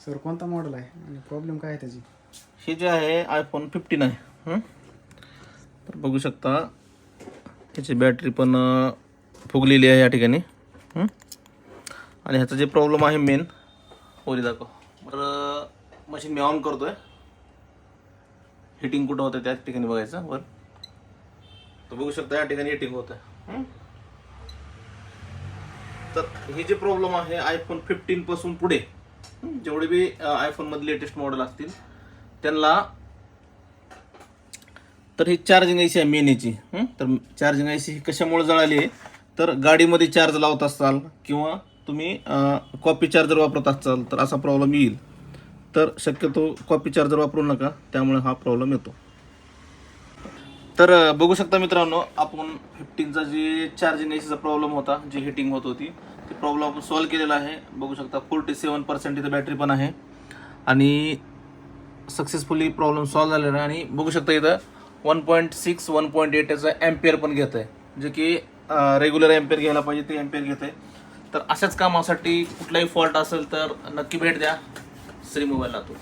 Sir कोणता model आहे आणि प्रॉब्लेम काय आहे त्याची? हे जे आहे आयफोन 15 आहे. तर बघू शकता ह्याची बॅटरी पण फुगलेली आहे या ठिकाणी. आणि ह्याचा जे प्रॉब्लेम आहे मेन वरी दाखव. तर मशीन मी ऑन करतोय. हिटिंग कुठं होतं त्याच ठिकाणी बघायचं वर. तर बघू शकता या ठिकाणी हिटिंग होत आहे. तर हे जे प्रॉब्लेम आहे आयफोन 15 पासून पुढे जेवढे बी आयफोन मध्ये लेटेस्ट मॉडेल असतील त्यांना तर ही चार्जिंग आयसी आहे मेन याची. तर चार्जिंग आयसी ही कशामुळे जळाली आहे तर गाडीमध्ये चार्ज लावत असाल किंवा तुम्ही कॉपी चार्जर वापरत असाल तर असा प्रॉब्लेम येईल. तर शक्यतो कॉपी चार्जर वापरू नका, त्यामुळे हा प्रॉब्लेम येतो. तर बघू शकता मित्रांनो, आपण 15चा जे चार्जिंग आयसीचा प्रॉब्लेम होता, जी हिटिंग होत होती, ते प्रॉब्लेम आपण सॉल्व्ह केलेला आहे. बघू शकता 47% इथं बॅटरी पण आहे आणि सक्सेसफुली प्रॉब्लेम सॉल्व्ह झालेला आहे. आणि बघू शकता इथं 1.6 1.8 याचा एम्पियर पण घेत आहे, जे की रेग्युलर एम्पियर घ्यायला पाहिजे ते एम्पियर घेत आहे. तर अशाच कामासाठी कुठलाही फॉल्ट असेल तर नक्की भेट द्या श्री मोबाईल लातूर.